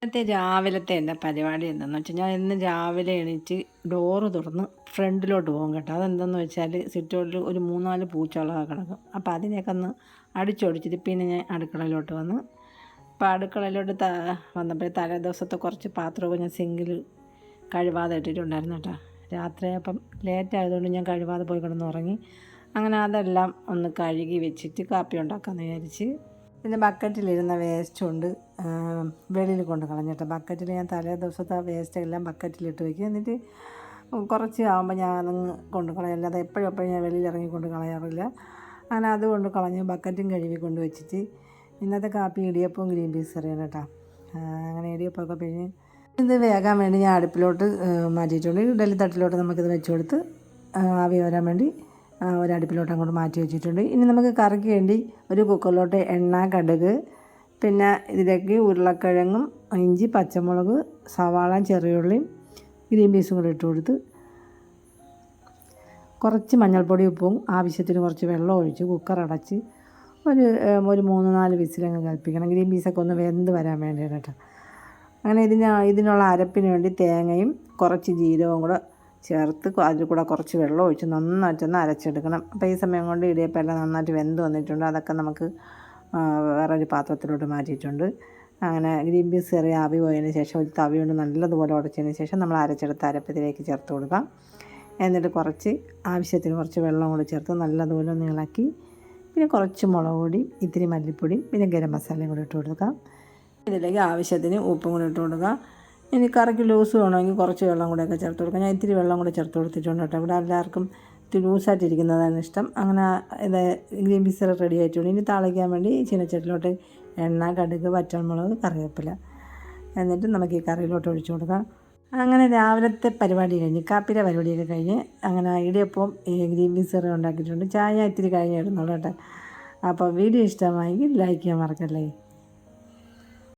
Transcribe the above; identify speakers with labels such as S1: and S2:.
S1: ഇന്നത്തെ രാവിലത്തെ എൻ്റെ പരിപാടി എന്താണെന്ന് വെച്ചാൽ ഞാൻ ഇന്ന് രാവിലെ എണീറ്റ് ഡോറ് തുറന്ന് ഫ്രണ്ടിലോട്ട് പോകും കേട്ടോ. അതെന്തെന്ന് വെച്ചാൽ സിറ്റൗട്ടിൽ ഒരു 3-4 പൂച്ചകളൊക്കെ കിടക്കും. അപ്പോൾ അതിനെയൊക്കെ ഒന്ന് അടിച്ചൊടിച്ചിട്ട് പിന്നെ ഞാൻ അടുക്കളയിലോട്ട് വന്ന് അപ്പോൾ അടുക്കളയിലോട്ട് വന്നപ്പോൾ തലേ ദിവസത്തെ കുറച്ച് പാത്രമൊക്കെ ഞാൻ സിങ്കിൽ കഴുകാതെ ഇട്ടിട്ടുണ്ടായിരുന്നു കേട്ടോ. രാത്രി അപ്പം ലേറ്റ് ആയതുകൊണ്ട് ഞാൻ കഴുകാതെ പോയി കിടന്ന് ഉറങ്ങി. അങ്ങനെ അതെല്ലാം ഒന്ന് കഴുകി വെച്ചിട്ട് കാപ്പി ഉണ്ടാക്കാമെന്ന് വിചാരിച്ച്. പിന്നെ ബക്കറ്റിലിരുന്ന വേസ്റ്റ് കൊണ്ട് വെളിയിൽ കൊണ്ട് കളഞ്ഞിട്ട് ബക്കറ്റിൽ ഞാൻ തലേ ദിവസത്തെ വേസ്റ്റ് എല്ലാം ബക്കറ്റിലിട്ട് വയ്ക്കും. എന്നിട്ട് കുറച്ച് ആകുമ്പോൾ ഞാൻ അതങ്ങ് കൊണ്ട് കളയും. അല്ലാതെ എപ്പോഴും ഞാൻ വെളിയിൽ ഇറങ്ങി കൊണ്ട് കളയാറില്ല. അങ്ങനെ അതുകൊണ്ട് കളഞ്ഞ് ബക്കറ്റും കഴുകി കൊണ്ട് വെച്ചിട്ട് ഇന്നത്തെ കാപ്പി ഇടിയപ്പവും ഗ്രീൻ പീസ് കറിയാണ് കേട്ടോ. അങ്ങനെ ഇടിയപ്പമൊക്കെ പിഴിഞ്ഞ് ഇത് വേകാൻ വേണ്ടി ഞാൻ അടുപ്പിലോട്ട് മാറ്റിയിട്ടുണ്ട്. ഇഡലി തട്ടിലോട്ട് നമുക്കിത് വെച്ച് കൊടുത്ത് ആവി വരാൻ വേണ്ടി ഒരടുപ്പിലോട്ട് അങ്ങോട്ട് മാറ്റി വെച്ചിട്ടുണ്ട്. ഇനി നമുക്ക് കറിക്ക് വേണ്ടി ഒരു കുക്കറിലോട്ട് എണ്ണ, കടുക്, പിന്നെ ഇതിലേക്ക് ഉരുളക്കിഴങ്ങും ഇഞ്ചി, പച്ചമുളക്, സവാള, ചെറിയുള്ളിയും ഗ്രീൻ പീസും കൂടെ ഇട്ട് കൊടുത്ത് കുറച്ച് മഞ്ഞൾപ്പൊടി, ഉപ്പും ആവശ്യത്തിന് കുറച്ച് വെള്ളം ഒഴിച്ച് കുക്കർ അടച്ച് ഒരു 3-4 വിസിലങ്ങ് കൽപ്പിക്കണം. ഗ്രീൻ പീസൊക്കെ ഒന്ന് വെന്ത് വരാൻ വേണ്ടിയാണ് കേട്ടോ. അങ്ങനെ ഇതിനുള്ള അരപ്പിന് വേണ്ടി തേങ്ങയും കുറച്ച് ജീരകവും കൂടെ ചേർത്ത് അതിൽ കൂടെ കുറച്ച് വെള്ളം ഒഴിച്ച് നന്നായിട്ടൊന്ന് അരച്ചെടുക്കണം. അപ്പോൾ ഈ സമയം കൊണ്ട് ഇടിയപ്പം എല്ലാം നന്നായിട്ട് വെന്ത് വന്നിട്ടുണ്ട്. അതൊക്കെ നമുക്ക് വേറൊരു പാത്രത്തിലോട്ട് മാറ്റിയിട്ടുണ്ട്. അങ്ങനെ ഗ്രീൻ പീസ് കറി ആവി പോയതിന് ശേഷം ഒരു തവി കൊണ്ട് നല്ലതുപോലെ ഉടച്ചതിന് ശേഷം നമ്മൾ അരച്ചെടുത്ത അരപ്പത്തിലേക്ക് ചേർത്ത് കൊടുക്കാം. എന്നിട്ട് ആവശ്യത്തിന് കുറച്ച് വെള്ളം കൂടി ചേർത്ത് നല്ലതുപോലെ ഒന്ന് ഇളക്കി പിന്നെ കുറച്ച് മുളക് പൊടിയും ഇത്തിരി മല്ലിപ്പൊടിയും പിന്നെ ഗരം മസാലയും കൂടി ഇട്ട് കൊടുക്കാം. ഇതിലേക്ക് ആവശ്യത്തിന് ഉപ്പും കൂടി ഇട്ട് കൊടുക്കാം. ഇനി കറിക്ക് ലൂസ് വേണമെങ്കിൽ കുറച്ച് വെള്ളം കൂടെയൊക്കെ ചേർത്ത് കൊടുക്കാം. ഞാൻ ഇത്തിരി വെള്ളം കൂടെ ചേർത്ത് കൊടുത്തിട്ടുണ്ട് കേട്ടോ. ഇവിടെ എല്ലാവർക്കും ഇത്തിരി ലൂസായിട്ടിരിക്കുന്നതാണ് ഇഷ്ടം. അങ്ങനെ ഇത് ഗ്രീൻ പീസ് റെഡി ആയിട്ടുണ്ട്. ഇനി താളിക്കാൻ വേണ്ടി ചീനച്ചട്ടിലോട്ട് എണ്ണ, കടുക്, വറ്റൽമുളക്, കറിവേപ്പില എന്നിട്ട് നമുക്ക് ഈ കറിയിലോട്ട് ഒഴിച്ചു കൊടുക്കാം. അങ്ങനെ രാവിലത്തെ പരിപാടി കഴിഞ്ഞ് കാപ്പിയുടെ പരിപാടിയൊക്കെ കഴിഞ്ഞ് അങ്ങനെ ഇടിയപ്പം ഗ്രീൻ പീസ് കറി ഉണ്ടാക്കിയിട്ടുണ്ട്. ചായ ഇത്തിരി കഴിഞ്ഞിടുന്നുള്ളൂ കേട്ടോ. അപ്പോൾ വീഡിയോ ഇഷ്ടമായെങ്കിൽ ലൈക്ക് ചെയ്യാൻ മറക്കല്ലേ.